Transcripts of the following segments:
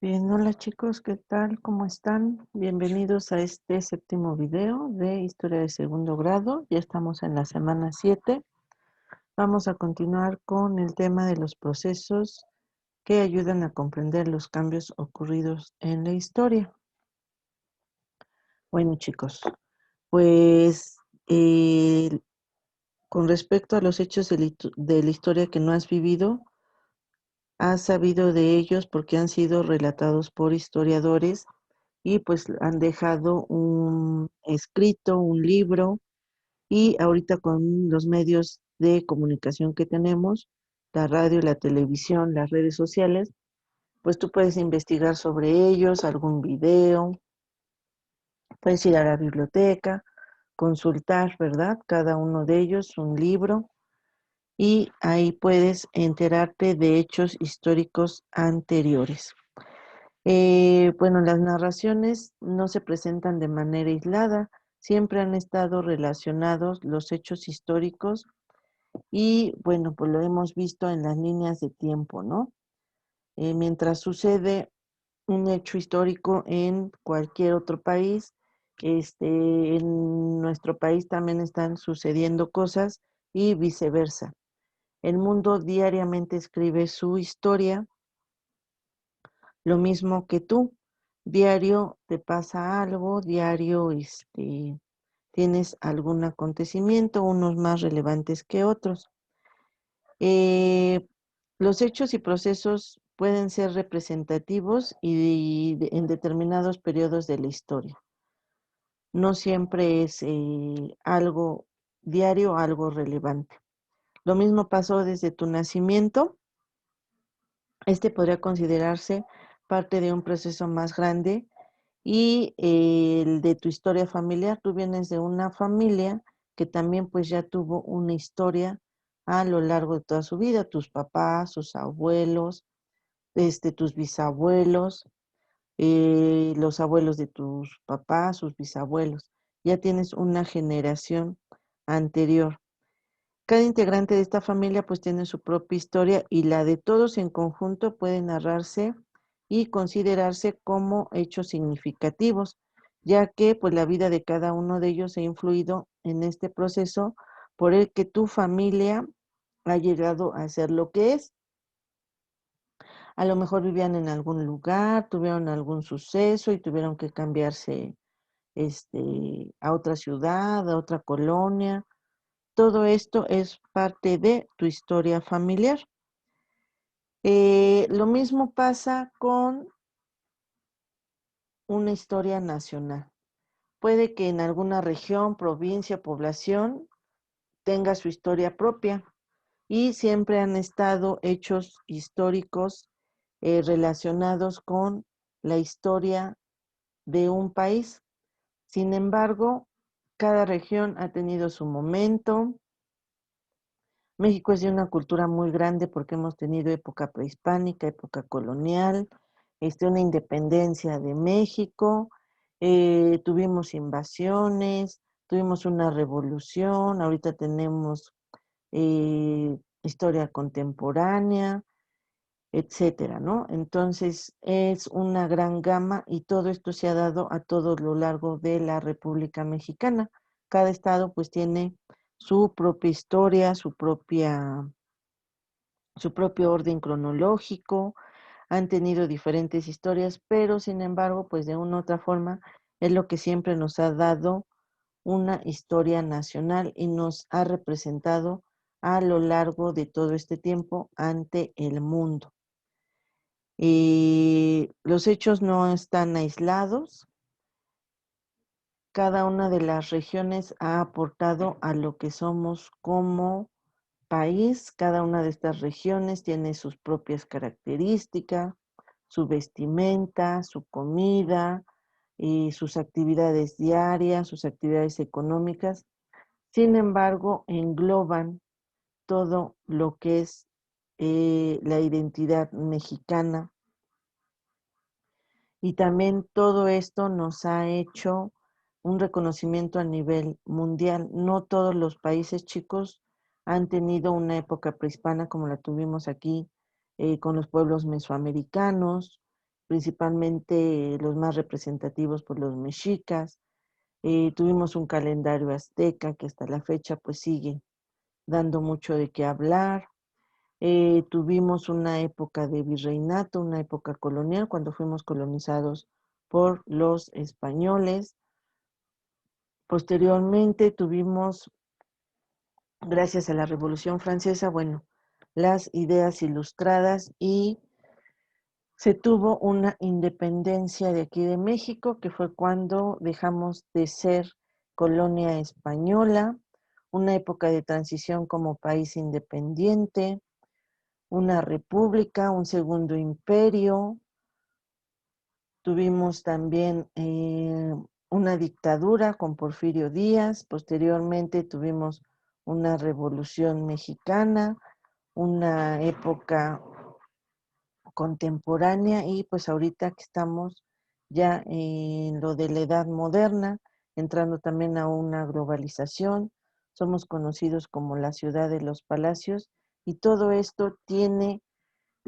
Bien, hola chicos, ¿qué tal? ¿Cómo están? Bienvenidos a este séptimo video de Historia de Segundo Grado. Ya estamos en la semana 7. Vamos a continuar con el tema de los procesos que ayudan a comprender los cambios ocurridos en la historia. Bueno chicos, pues con respecto a los hechos de la historia que no has vivido, has sabido de ellos porque han sido relatados por historiadores y pues han dejado un escrito, un libro, y ahorita con los medios de comunicación que tenemos, la radio, la televisión, las redes sociales, pues tú puedes investigar sobre ellos, algún video, puedes ir a la biblioteca, consultar, ¿verdad? Cada uno de ellos, un libro, y ahí puedes enterarte de hechos históricos anteriores. Bueno, las narraciones no se presentan de manera aislada, siempre han estado relacionados los hechos históricos y, bueno, pues lo hemos visto en las líneas de tiempo, ¿no? Mientras sucede un hecho histórico en cualquier otro país, en nuestro país también están sucediendo cosas y viceversa. El mundo diariamente escribe su historia, lo mismo que tú. Diario te pasa algo, diario tienes algún acontecimiento, unos más relevantes que otros. Eh, los hechos y procesos pueden ser representativos en determinados periodos de la historia. No siempre es algo diario, algo relevante. Lo mismo pasó desde tu nacimiento. Este podría considerarse parte de un proceso más grande y el de tu historia familiar. Tú vienes de una familia que también pues ya tuvo una historia a lo largo de toda su vida, tus papás, sus abuelos, tus bisabuelos, los abuelos de tus papás, sus bisabuelos. Ya tienes una generación anterior. Cada integrante de esta familia pues tiene su propia historia y la de todos en conjunto puede narrarse y considerarse como hechos significativos, ya que pues la vida de cada uno de ellos ha influido en este proceso por el que tu familia ha llegado a ser lo que es. A lo mejor vivían en algún lugar, tuvieron algún suceso y tuvieron que cambiarse a otra ciudad, a otra colonia. Todo esto es parte de tu historia familiar. Lo mismo pasa con una historia nacional. Puede que en alguna región, provincia, población tenga su historia propia y siempre han estado hechos históricos relacionados con la historia de un país. Sin embargo, cada región ha tenido su momento. México es de una cultura muy grande porque hemos tenido época prehispánica, época colonial, una independencia de México, tuvimos invasiones, tuvimos una revolución, ahorita tenemos historia contemporánea, etcétera, ¿no? Entonces es una gran gama y todo esto se ha dado a todo lo largo de la República Mexicana. Cada estado pues tiene su propia historia, su propio orden cronológico, han tenido diferentes historias, pero sin embargo, pues de una u otra forma es lo que siempre nos ha dado una historia nacional y nos ha representado a lo largo de todo este tiempo ante el mundo. Los hechos no están aislados. Cada una de las regiones ha aportado a lo que somos como país. Cada una de estas regiones tiene sus propias características, su vestimenta, su comida, sus actividades diarias, sus actividades económicas. Sin embargo, engloban todo lo que es la identidad mexicana. Y también todo esto nos ha hecho un reconocimiento a nivel mundial. No todos los países chicos han tenido una época prehispana como la tuvimos aquí con los pueblos mesoamericanos. principalmente los más representativos por los mexicas. Tuvimos un calendario azteca que hasta la fecha pues sigue dando mucho de qué hablar. Tuvimos una época de virreinato, una época colonial, cuando fuimos colonizados por los españoles. Posteriormente tuvimos, gracias a la Revolución Francesa, bueno, las ideas ilustradas y se tuvo una independencia de aquí de México, que fue cuando dejamos de ser colonia española, una época de transición como país independiente, una república, un segundo imperio. Tuvimos también una dictadura con Porfirio Díaz. Posteriormente tuvimos una revolución mexicana, una época contemporánea y pues ahorita que estamos ya en lo de la edad moderna, entrando también a una globalización. Somos conocidos como la ciudad de los palacios y todo esto tiene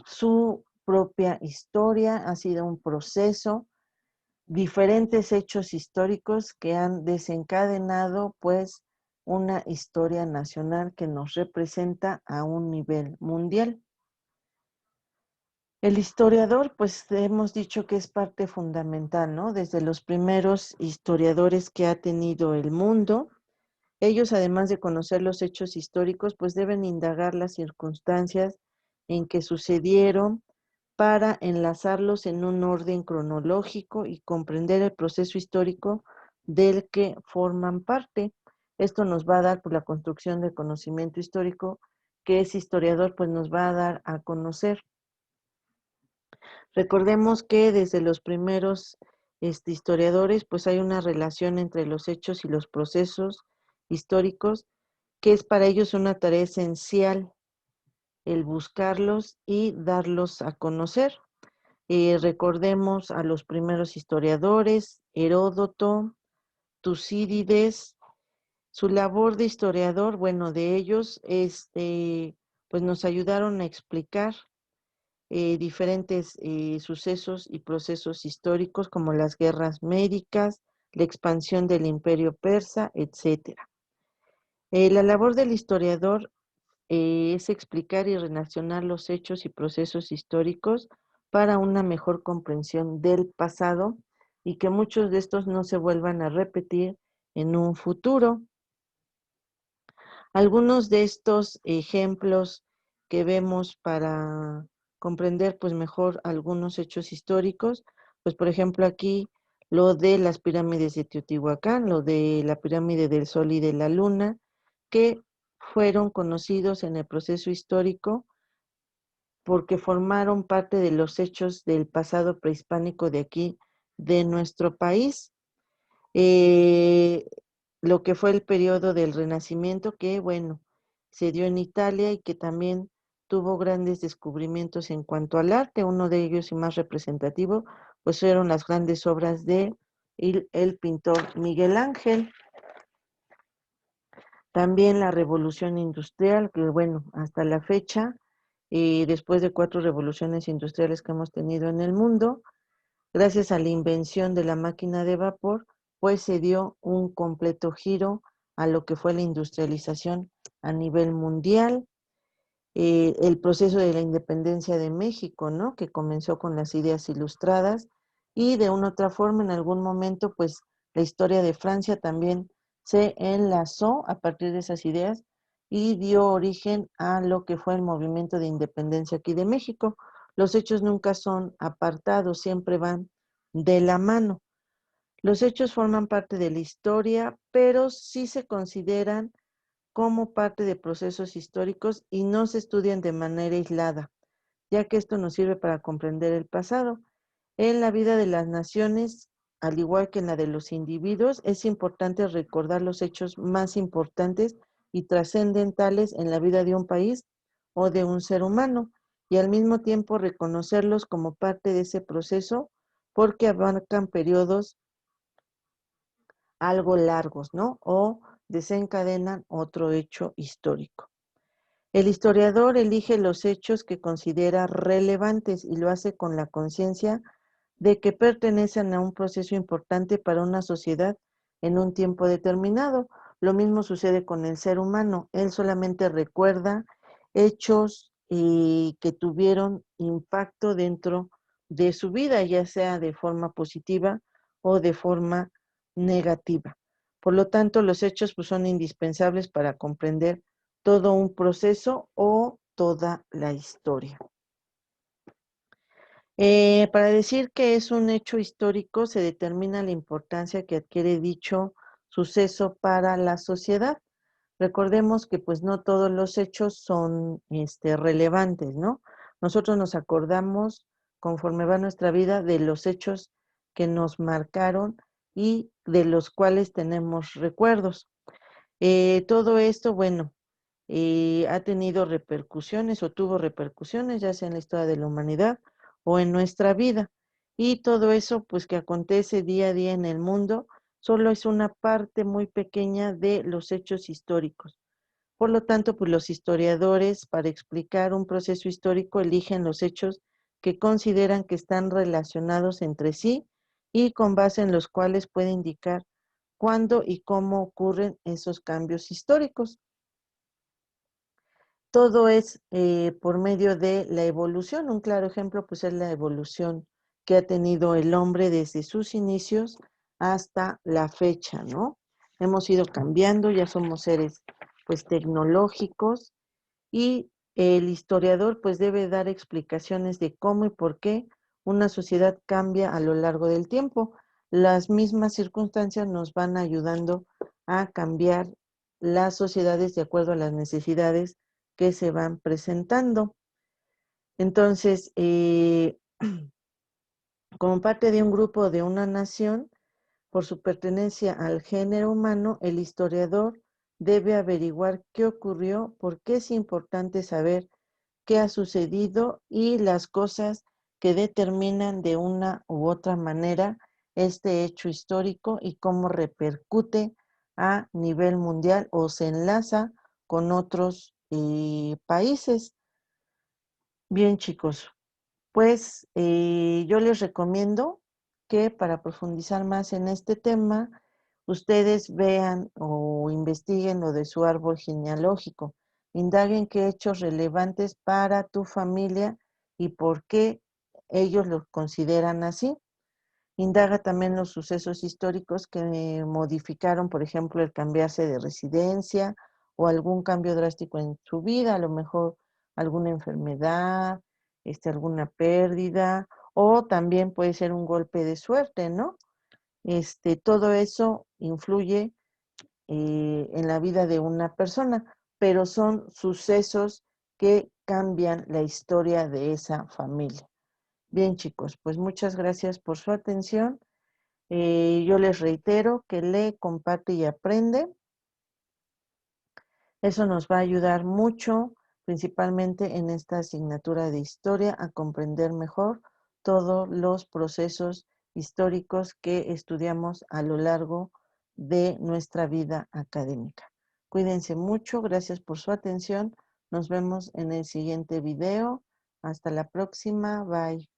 su propia historia, ha sido un proceso, diferentes hechos históricos que han desencadenado pues una historia nacional que nos representa a un nivel mundial. El historiador, pues hemos dicho que es parte fundamental, ¿no? Desde los primeros historiadores que ha tenido el mundo, ellos, además de conocer los hechos históricos, pues deben indagar las circunstancias en que sucedieron para enlazarlos en un orden cronológico y comprender el proceso histórico del que forman parte. Esto nos va a dar por la construcción del conocimiento histórico que ese historiador pues nos va a dar a conocer. Recordemos que desde los primeros historiadores pues hay una relación entre los hechos y los procesos históricos que es para ellos una tarea esencial el buscarlos y darlos a conocer. Recordemos a los primeros historiadores, Heródoto, Tucídides, su labor de historiador, bueno, de ellos, pues nos ayudaron a explicar diferentes sucesos y procesos históricos como las guerras médicas, la expansión del imperio persa, etcétera. La labor del historiador es explicar y relacionar los hechos y procesos históricos para una mejor comprensión del pasado y que muchos de estos no se vuelvan a repetir en un futuro. Algunos de estos ejemplos que vemos para comprender pues mejor algunos hechos históricos, pues por ejemplo aquí lo de las pirámides de Teotihuacán, lo de la pirámide del Sol y de la Luna, que fueron conocidos en el proceso histórico porque formaron parte de los hechos del pasado prehispánico de aquí, de nuestro país. Eh, lo que fue el periodo del Renacimiento, que bueno, se dio en Italia y que también tuvo grandes descubrimientos en cuanto al arte. Uno de ellos y más representativo, pues fueron las grandes obras de el pintor Miguel Ángel. También la revolución industrial, que bueno, hasta la fecha, después de 4 revoluciones industriales que hemos tenido en el mundo, gracias a la invención de la máquina de vapor, pues se dio un completo giro a lo que fue la industrialización a nivel mundial, el proceso de la independencia de México, ¿no? Que comenzó con las ideas ilustradas y de una otra forma en algún momento, pues la historia de Francia también se enlazó a partir de esas ideas y dio origen a lo que fue el movimiento de independencia aquí de México. Los hechos nunca son apartados, siempre van de la mano. Los hechos forman parte de la historia, pero sí se consideran como parte de procesos históricos y no se estudian de manera aislada, ya que esto nos sirve para comprender el pasado. En la vida de las naciones, al igual que en la de los individuos, es importante recordar los hechos más importantes y trascendentales en la vida de un país o de un ser humano, y al mismo tiempo reconocerlos como parte de ese proceso porque abarcan periodos algo largos, ¿no? O desencadenan otro hecho histórico. El historiador elige los hechos que considera relevantes y lo hace con la conciencia de que pertenecen a un proceso importante para una sociedad en un tiempo determinado. Lo mismo sucede con el ser humano. Él solamente recuerda hechos que tuvieron impacto dentro de su vida, ya sea de forma positiva o de forma negativa. Por lo tanto, los hechos pues, son indispensables para comprender todo un proceso o toda la historia. Para decir que es un hecho histórico se determina la importancia que adquiere dicho suceso para la sociedad. Recordemos que pues no todos los hechos son relevantes, ¿no? Nosotros nos acordamos conforme va nuestra vida de los hechos que nos marcaron y de los cuales tenemos recuerdos. Todo esto, bueno, ha tenido repercusiones o tuvo repercusiones, ya sea en la historia de la humanidad o en nuestra vida. Y todo eso, pues que acontece día a día en el mundo, solo es una parte muy pequeña de los hechos históricos. Por lo tanto, pues los historiadores, para explicar un proceso histórico, eligen los hechos que consideran que están relacionados entre sí y con base en los cuales puede indicar cuándo y cómo ocurren esos cambios históricos. Todo es por medio de la evolución. Un claro ejemplo, pues, es la evolución que ha tenido el hombre desde sus inicios hasta la fecha, ¿no? Hemos ido cambiando, ya somos seres, pues, tecnológicos y el historiador, pues, debe dar explicaciones de cómo y por qué una sociedad cambia a lo largo del tiempo. Las mismas circunstancias nos van ayudando a cambiar las sociedades de acuerdo a las necesidades que se van presentando. Entonces, como parte de un grupo de una nación, por su pertenencia al género humano, el historiador debe averiguar qué ocurrió, por qué es importante saber qué ha sucedido y las cosas que determinan de una u otra manera este hecho histórico y cómo repercute a nivel mundial o se enlaza con otros países. Bien, chicos, pues yo les recomiendo que para profundizar más en este tema, ustedes vean o investiguen lo de su árbol genealógico, indaguen qué hechos relevantes para tu familia y por qué ellos lo consideran así. Indaga también los sucesos históricos que modificaron, por ejemplo, el cambiarse de residencia o algún cambio drástico en su vida, a lo mejor alguna enfermedad, alguna pérdida, o también puede ser un golpe de suerte, ¿no? Todo eso influye en la vida de una persona, pero son sucesos que cambian la historia de esa familia. Bien, chicos, pues muchas gracias por su atención. Yo les reitero que lee, comparte y aprende. Eso nos va a ayudar mucho, principalmente en esta asignatura de historia, a comprender mejor todos los procesos históricos que estudiamos a lo largo de nuestra vida académica. Cuídense mucho, gracias por su atención. Nos vemos en el siguiente video. Hasta la próxima, bye.